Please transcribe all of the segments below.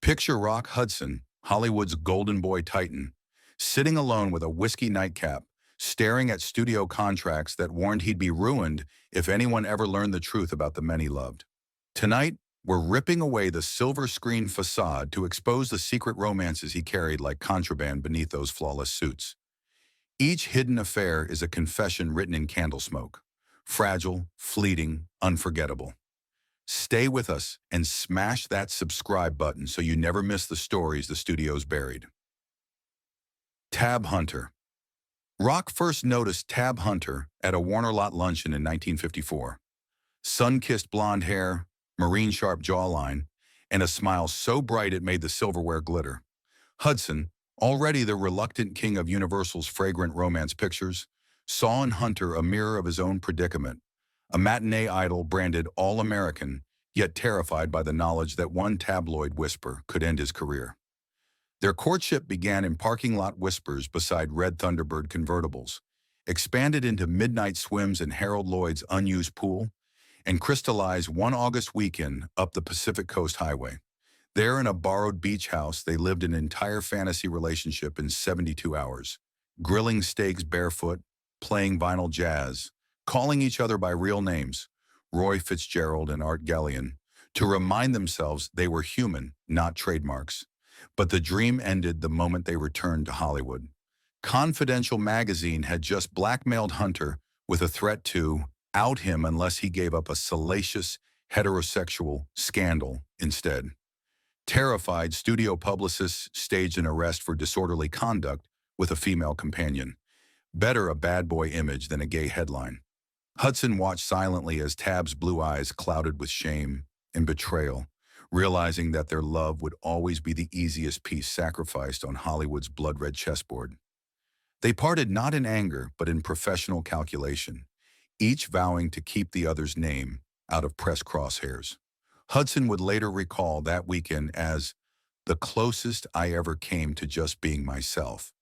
Picture Rock Hudson, Hollywood's golden boy titan, sitting alone with a whiskey nightcap, staring at studio contracts that warned he'd be ruined if anyone ever learned the truth about the men he loved. Tonight, we're ripping away the silver screen facade to expose the secret romances he carried like contraband beneath those flawless suits. Each hidden affair is a confession written in candle smoke. Fragile, fleeting, unforgettable. Stay with us and smash that subscribe button so you never miss the stories the studio's buried. Tab Hunter. Rock first noticed Tab Hunter at a Warner Lot luncheon in 1954. Sun-kissed blonde hair, marine-sharp jawline, and a smile so bright it made the silverware glitter. Hudson, already the reluctant king of Universal's fragrant romance pictures, saw in Hunter a mirror of his own predicament, a matinee idol branded all-American, yet terrified by the knowledge that one tabloid whisper could end his career. Their courtship began in parking lot whispers beside red Thunderbird convertibles, expanded into midnight swims in Harold Lloyd's unused pool, and crystallized one August weekend up the Pacific Coast Highway. There in a borrowed beach house, they lived an entire fantasy relationship in 72 hours, grilling steaks barefoot, playing vinyl jazz, calling each other by real names, Roy Fitzgerald and Art Gallion, to remind themselves they were human, not trademarks. But the dream ended the moment they returned to Hollywood. Confidential magazine had just blackmailed Hunter with a threat to out him unless he gave up a salacious, heterosexual scandal instead. Terrified, studio publicists staged an arrest for disorderly conduct with a female companion. Better a bad boy image than a gay headline. Hudson watched silently as Tab's blue eyes clouded with shame and betrayal, realizing that their love would always be the easiest piece sacrificed on Hollywood's blood-red chessboard. They parted not in anger, but in professional calculation, each vowing to keep the other's name out of press crosshairs. Hudson would later recall that weekend as the closest I ever came to just being myself,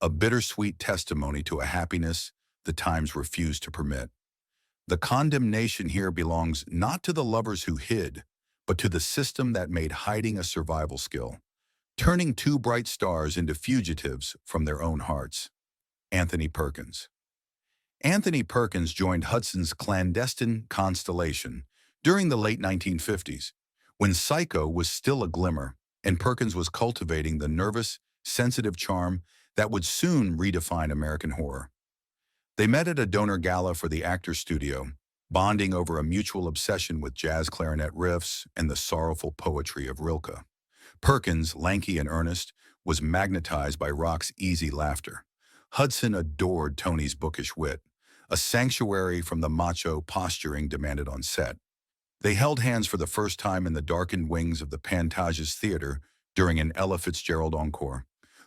a bittersweet testimony to a happiness the times refused to permit. The condemnation here belongs not to the lovers who hid, but to the system that made hiding a survival skill, turning two bright stars into fugitives from their own hearts. Anthony Perkins. Anthony Perkins joined Hudson's clandestine constellation during the late 1950s, when Psycho was still a glimmer and Perkins was cultivating the nervous, sensitive charm that would soon redefine American horror. They met at a donor gala for the Actors Studio, bonding over a mutual obsession with jazz clarinet riffs and the sorrowful poetry of Rilke. Perkins, lanky and earnest, was magnetized by Rock's easy laughter. Hudson adored Tony's bookish wit, a sanctuary from the macho posturing demanded on set. They held hands for the first time in the darkened wings of the Pantages Theater during an Ella Fitzgerald encore,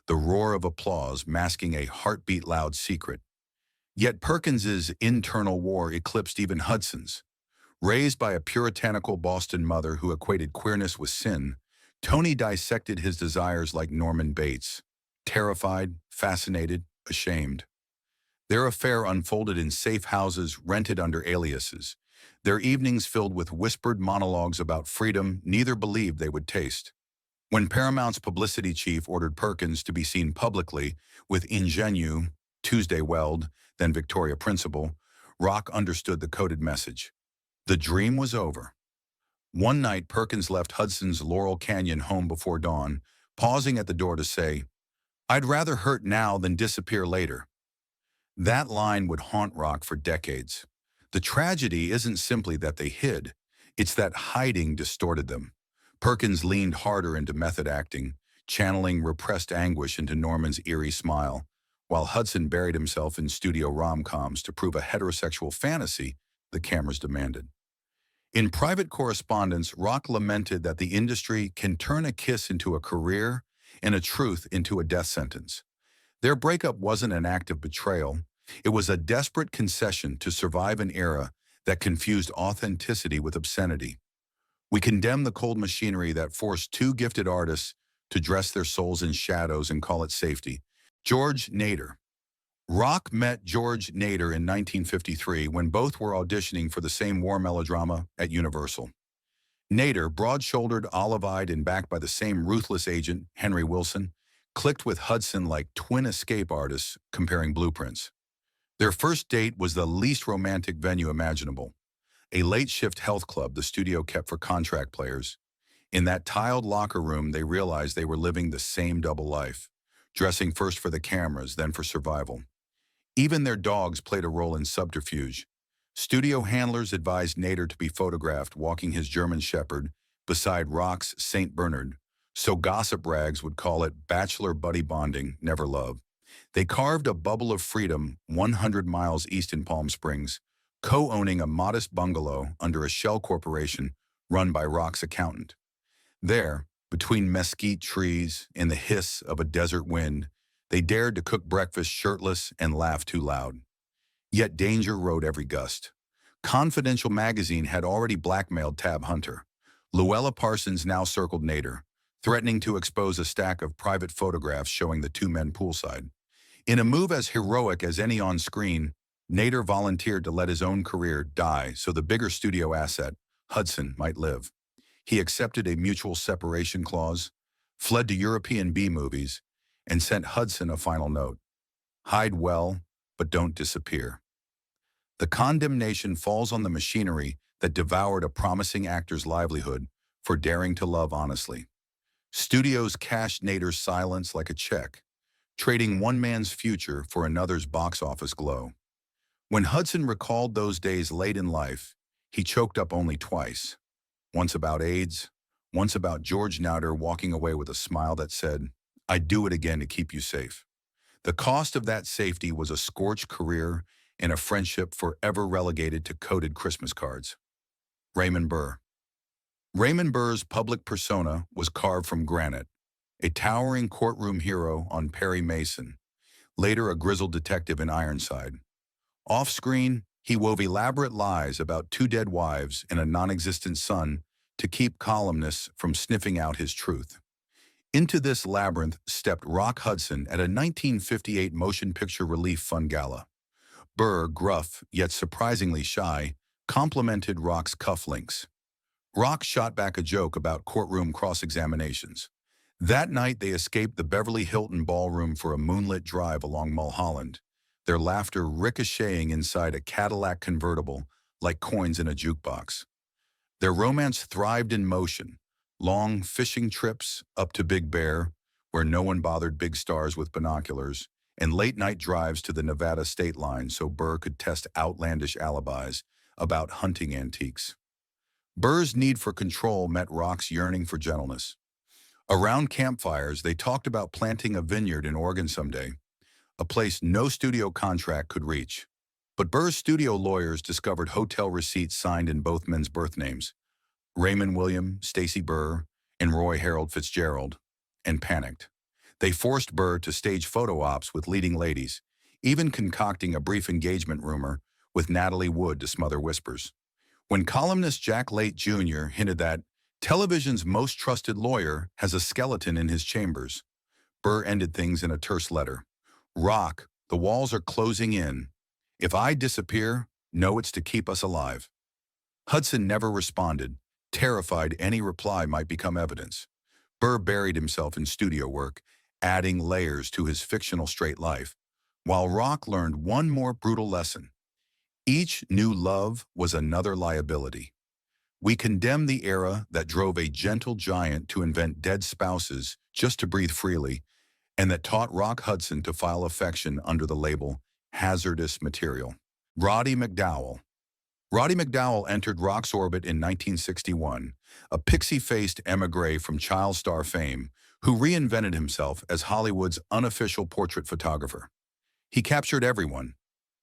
the roar of applause masking a heartbeat-loud secret. Yet Perkins's internal war eclipsed even Hudson's. Raised by a puritanical Boston mother who equated queerness with sin, Tony dissected his desires like Norman Bates, terrified, fascinated, ashamed. Their affair unfolded in safe houses rented under aliases, their evenings filled with whispered monologues about freedom neither believed they would taste. When Paramount's publicity chief ordered Perkins to be seen publicly with ingenue, Tuesday Weld, then Victoria Principal, Rock understood the coded message. The dream was over. One night, Perkins left Hudson's Laurel Canyon home before dawn, pausing at the door to say, "I'd rather hurt now than disappear later." That line would haunt Rock for decades. The tragedy isn't simply that they hid, it's that hiding distorted them. Perkins leaned harder into method acting, channeling repressed anguish into Norman's eerie smile, while Hudson buried himself in studio rom-coms to prove a heterosexual fantasy the cameras demanded. In private correspondence, Rock lamented that the industry can turn a kiss into a career and a truth into a death sentence. Their breakup wasn't an act of betrayal. It was a desperate concession to survive an era that confused authenticity with obscenity. We condemn the cold machinery that forced two gifted artists to dress their souls in shadows and call it safety. George Nader. Rock met George Nader in 1953 when both were auditioning for the same war melodrama at Universal. Nader, broad-shouldered, olive-eyed, and backed by the same ruthless agent, Henry Wilson, clicked with Hudson like twin escape artists comparing blueprints. Their first date was the least romantic venue imaginable, a late-shift health club the studio kept for contract players. In that tiled locker room, they realized they were living the same double life, dressing first for the cameras, then for survival. Even their dogs played a role in subterfuge. Studio handlers advised Nader to be photographed walking his German Shepherd beside Rock's St. Bernard, so gossip rags would call it bachelor buddy bonding, never love. They carved a bubble of freedom 100 miles east in Palm Springs, co-owning a modest bungalow under a shell corporation run by Rock's accountant. There, between mesquite trees and the hiss of a desert wind, they dared to cook breakfast shirtless and laugh too loud. Yet danger rode every gust. Confidential magazine had already blackmailed Tab Hunter. Luella Parsons now circled Nader, threatening to expose a stack of private photographs showing the two men poolside. In a move as heroic as any on screen, Nader volunteered to let his own career die so the bigger studio asset, Hudson, might live. He accepted a mutual separation clause, fled to European B-movies, and sent Hudson a final note. Hide well, but don't disappear. The condemnation falls on the machinery that devoured a promising actor's livelihood for daring to love honestly. Studios cashed Nader's silence like a check, trading one man's future for another's box office glow. When Hudson recalled those days late in life, he choked up only twice. Once about AIDS, once about George Nader walking away with a smile that said, "I'd do it again to keep you safe." The cost of that safety was a scorched career and a friendship forever relegated to coded Christmas cards. Raymond Burr. Raymond Burr's public persona was carved from granite, a towering courtroom hero on Perry Mason, later a grizzled detective in Ironside. Off-screen, he wove elaborate lies about two dead wives and a non-existent son to keep columnists from sniffing out his truth. Into this labyrinth stepped Rock Hudson at a 1958 Motion Picture Relief Fund gala. Burr, gruff yet surprisingly shy, complimented Rock's cufflinks. Rock shot back a joke about courtroom cross-examinations. That night, they escaped the Beverly Hilton ballroom for a moonlit drive along Mulholland, their laughter ricocheting inside a Cadillac convertible like coins in a jukebox. Their romance thrived in motion, long fishing trips up to Big Bear, where no one bothered big stars with binoculars, and late-night drives to the Nevada state line so Burr could test outlandish alibis about hunting antiques. Burr's need for control met Rock's yearning for gentleness. Around campfires, they talked about planting a vineyard in Oregon someday, a place no studio contract could reach. But Burr's studio lawyers discovered hotel receipts signed in both men's birth names, Raymond William Stacy Burr and Roy Harold Fitzgerald, and panicked. They forced Burr to stage photo ops with leading ladies, even concocting a brief engagement rumor with Natalie Wood to smother whispers. When columnist Jack Late Jr. hinted that television's most trusted lawyer has a skeleton in his chambers, Burr ended things in a terse letter. "Rock, the walls are closing in. If I disappear, know it's to keep us alive." Hudson never responded, terrified any reply might become evidence. Burr buried himself in studio work, adding layers to his fictional straight life, while Rock learned one more brutal lesson. Each new love was another liability. We condemn the era that drove a gentle giant to invent dead spouses just to breathe freely, and that taught Rock Hudson to file affection under the label hazardous material. Roddy McDowall. Roddy McDowall entered Rock's orbit in 1961, a pixie-faced emigre from child star fame who reinvented himself as Hollywood's unofficial portrait photographer. He captured everyone,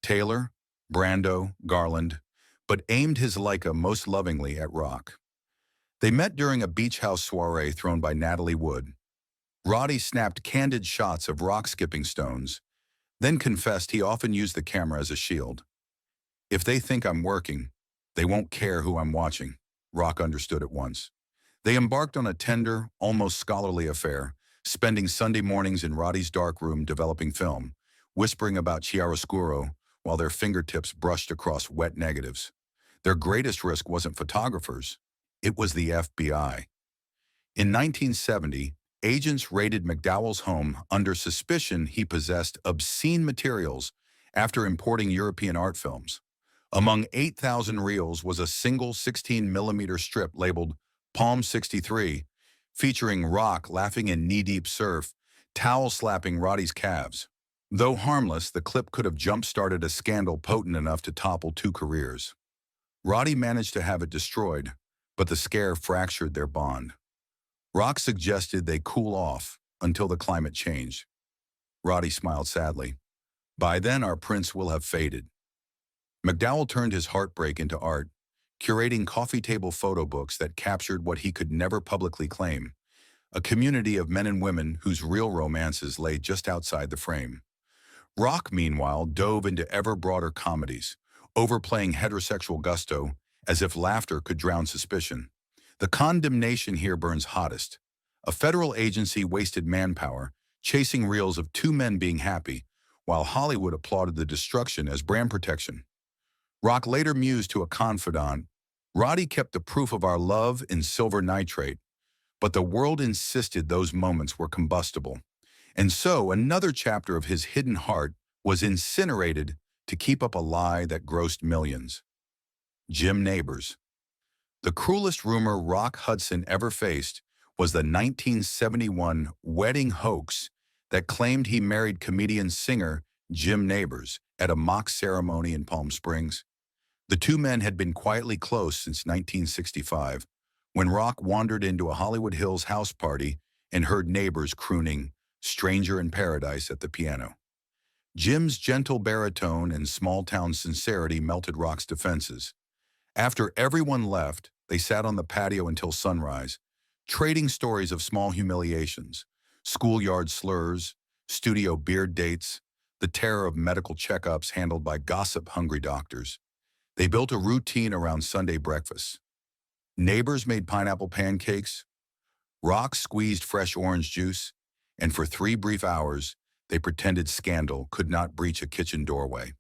Taylor, Brando, Garland, but aimed his Leica most lovingly at Rock. They met during a beach house soiree thrown by Natalie Wood. Roddy snapped candid shots of Rock skipping stones, then confessed he often used the camera as a shield. "If they think I'm working, they won't care who I'm watching," Rock understood at once. They embarked on a tender, almost scholarly affair, spending Sunday mornings in Roddy's darkroom developing film, whispering about chiaroscuro while their fingertips brushed across wet negatives. Their greatest risk wasn't photographers. It was the FBI. In 1970, agents raided McDowell's home under suspicion he possessed obscene materials after importing European art films. Among 8,000 reels was a single 16mm strip labeled Palm 63, featuring Rock laughing in knee-deep surf, towel slapping Roddy's calves. Though harmless, the clip could have jump-started a scandal potent enough to topple two careers. Roddy managed to have it destroyed, but the scare fractured their bond. Rock suggested they cool off until the climate changed. Roddy smiled sadly. By then, our prince will have faded. McDowell turned his heartbreak into art, curating coffee table photo books that captured what he could never publicly claim, a community of men and women whose real romances lay just outside the frame. Rock, meanwhile, dove into ever broader comedies, overplaying heterosexual gusto as if laughter could drown suspicion. The condemnation here burns hottest. A federal agency wasted manpower, chasing reels of two men being happy, while Hollywood applauded the destruction as brand protection. Rock later mused to a confidant, "Roddy kept the proof of our love in silver nitrate, but the world insisted those moments were combustible." And so another chapter of his hidden heart was incinerated to keep up a lie that grossed millions. Jim Nabors. The cruelest rumor Rock Hudson ever faced was the 1971 wedding hoax that claimed he married comedian-singer Jim Nabors at a mock ceremony in Palm Springs. The two men had been quietly close since 1965, when Rock wandered into a Hollywood Hills house party and heard Nabors crooning "Stranger in Paradise" at the piano. Jim's gentle baritone and small-town sincerity melted Rock's defenses. After everyone left, they sat on the patio until sunrise, trading stories of small humiliations, schoolyard slurs, studio beard dates, the terror of medical checkups handled by gossip-hungry doctors. They built a routine around Sunday breakfasts. Neighbors made pineapple pancakes, Rock squeezed fresh orange juice, and for 3 brief hours, they pretended scandal could not breach a kitchen doorway.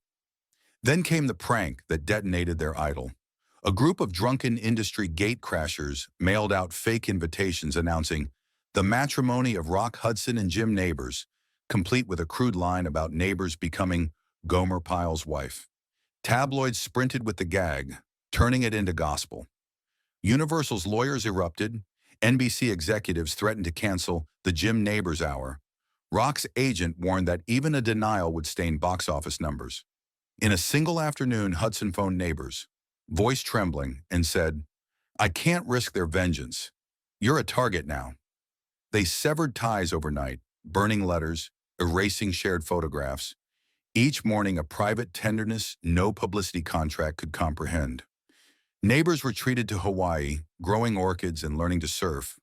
Then came the prank that detonated their idol. A group of drunken industry gatecrashers mailed out fake invitations announcing the matrimony of Rock Hudson and Jim Nabors, complete with a crude line about Nabors becoming Gomer Pyle's wife. Tabloids sprinted with the gag, turning it into gospel. Universal's lawyers erupted. NBC executives threatened to cancel the Jim Nabors Hour. Rock's agent warned that even a denial would stain box office numbers. In a single afternoon, Hudson phoned Nabors, voice trembling, and said, "I can't risk their vengeance. You're a target now." They severed ties overnight, burning letters, erasing shared photographs, each morning a private tenderness no publicity contract could comprehend. Nabors retreated to Hawaii, growing orchids and learning to surf.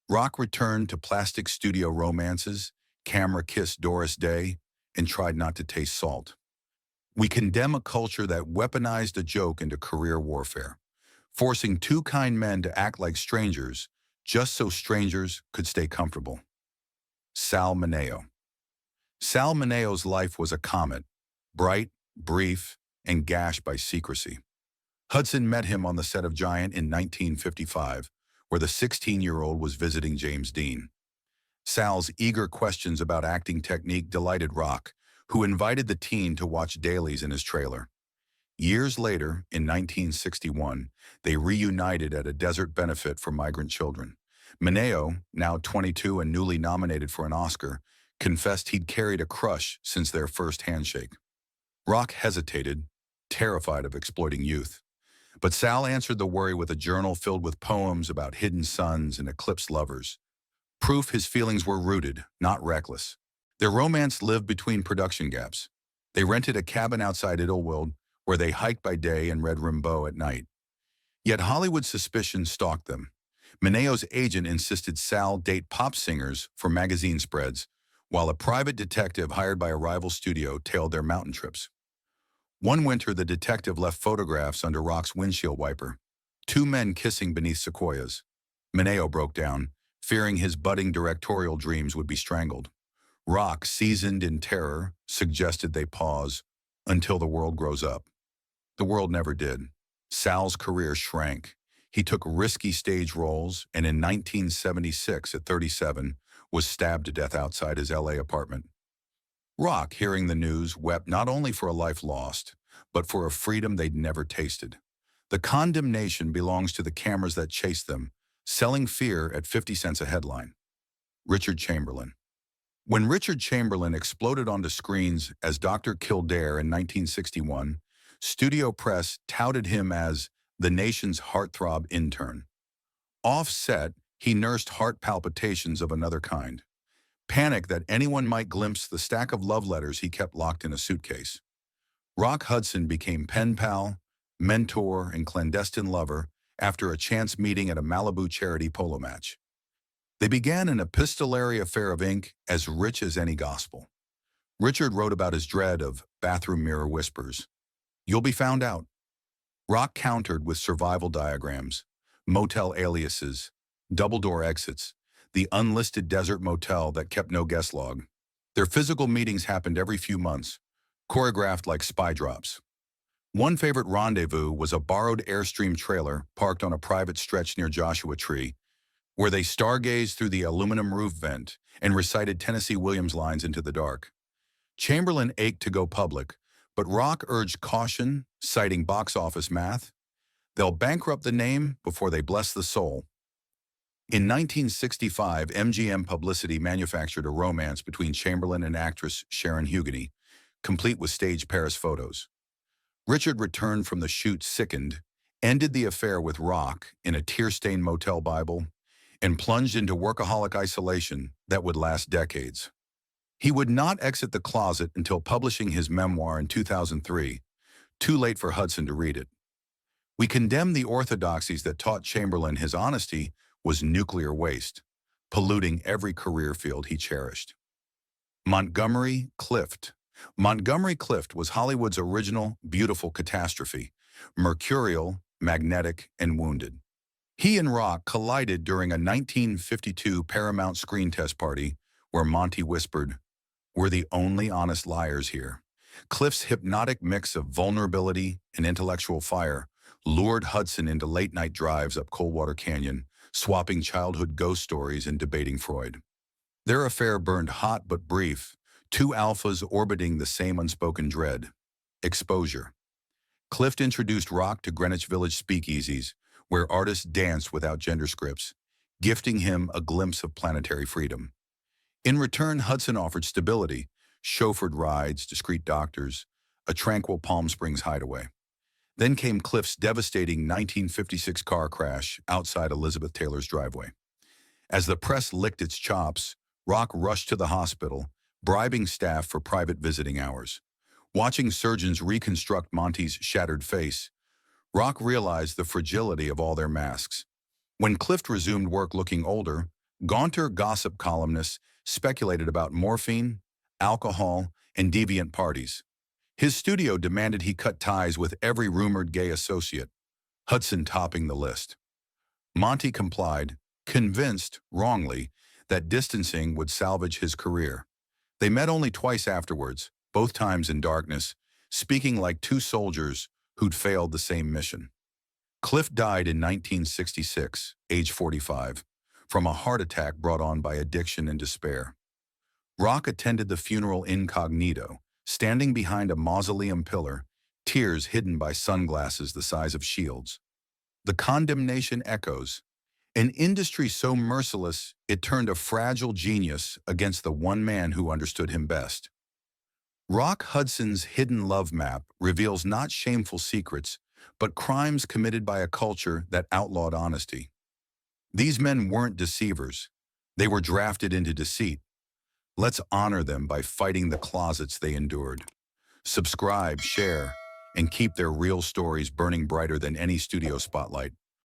Rock returned to plastic studio romances, camera-kissed Doris Day, and tried not to taste salt. We condemn a culture that weaponized a joke into career warfare, forcing two kind men to act like strangers just so strangers could stay comfortable. Sal Mano. Sal Mano's life was a comet, bright, brief, and gashed by secrecy. Hudson met him on the set of Giant in 1955, where the 16-year-old was visiting James Dean. Sal's eager questions about acting technique delighted Rock, who invited the teen to watch dailies in his trailer. Years later, in 1961, they reunited at a desert benefit for migrant children. Mano, now 22 and newly nominated for an Oscar, confessed he'd carried a crush since their first handshake. Rock hesitated, terrified of exploiting youth. But Sal answered the worry with a journal filled with poems about hidden suns and eclipsed lovers. Proof his feelings were rooted, not reckless. Their romance lived between production gaps. They rented a cabin outside Idlewild, where they hiked by day and read Rimbaud at night. Yet Hollywood suspicion stalked them. Mano's agent insisted Sal date pop singers for magazine spreads, while a private detective hired by a rival studio tailed their mountain trips. One winter, the detective left photographs under Rock's windshield wiper. 2 men kissing beneath sequoias. Mano broke down, fearing his budding directorial dreams would be strangled. Rock, seasoned in terror, suggested they pause until the world grows up. The world never did. Sal's career shrank. He took risky stage roles and in 1976, at 37, was stabbed to death outside his LA apartment. Rock, hearing the news, wept not only for a life lost, but for a freedom they'd never tasted. The condemnation belongs to the cameras that chased them, selling fear at 50 cents a headline. Richard Chamberlain. When Richard Chamberlain exploded onto screens as Dr. Kildare in 1961, studio press touted him as the nation's heartthrob intern. Off-set, he nursed heart palpitations of another kind. Panic that anyone might glimpse the stack of love letters he kept locked in a suitcase. Rock Hudson became pen pal, mentor, and clandestine lover after a chance meeting at a Malibu charity polo match. They began an epistolary affair of ink as rich as any gospel. Richard wrote about his dread of bathroom mirror whispers. You'll be found out. Rock countered with survival diagrams, motel aliases, double-door exits, the unlisted desert motel that kept no guest log. Their physical meetings happened every few months, choreographed like spy drops. One favorite rendezvous was a borrowed Airstream trailer parked on a private stretch near Joshua Tree, where they stargazed through the aluminum roof vent and recited Tennessee Williams lines into the dark. Chamberlain ached to go public, but Rock urged caution, citing box office math. They'll bankrupt the name before they bless the soul. In 1965, MGM Publicity manufactured a romance between Chamberlain and actress Sharon Hugueny, complete with staged Paris photos. Richard returned from the shoot sickened, ended the affair with Rock in a tear-stained motel Bible, and plunged into workaholic isolation that would last decades. He would not exit the closet until publishing his memoir in 2003, too late for Hudson to read it. We condemn the orthodoxies that taught Chamberlain his honesty was nuclear waste, polluting every career field he cherished. Montgomery Clift. Montgomery Clift was Hollywood's original beautiful catastrophe, mercurial, magnetic, and wounded. He and Rock collided during a 1952 Paramount screen test party where Monty whispered, "We're the only honest liars here." Clift's hypnotic mix of vulnerability and intellectual fire lured Hudson into late-night drives up Coldwater Canyon, swapping childhood ghost stories and debating Freud. Their affair burned hot but brief, two alphas orbiting the same unspoken dread: exposure. Clift introduced Rock to Greenwich Village speakeasies, where artists danced without gender scripts, gifting him a glimpse of planetary freedom. In return, Hudson offered stability, chauffeured rides, discreet doctors, a tranquil Palm Springs hideaway. Then came Clift's devastating 1956 car crash outside Elizabeth Taylor's driveway. As the press licked its chops, Rock rushed to the hospital, bribing staff for private visiting hours. Watching surgeons reconstruct Monty's shattered face, Rock realized the fragility of all their masks. When Clift resumed work looking older, gaunter gossip columnists speculated about morphine, alcohol, and deviant parties. His studio demanded he cut ties with every rumored gay associate, Hudson topping the list. Monty complied, convinced, wrongly, that distancing would salvage his career. They met only twice afterwards, both times in darkness, speaking like two soldiers who'd failed the same mission. Clift died in 1966, age 45, from a heart attack brought on by addiction and despair. Rock attended the funeral incognito, standing behind a mausoleum pillar, tears hidden by sunglasses the size of shields. The condemnation echoes. An industry so merciless it turned a fragile genius against the one man who understood him best. Rock Hudson's hidden love map reveals not shameful secrets, but crimes committed by a culture that outlawed honesty. These men weren't deceivers. They were drafted into deceit. Let's honor them by fighting the closets they endured. Subscribe, share, and keep their real stories burning brighter than any studio spotlight.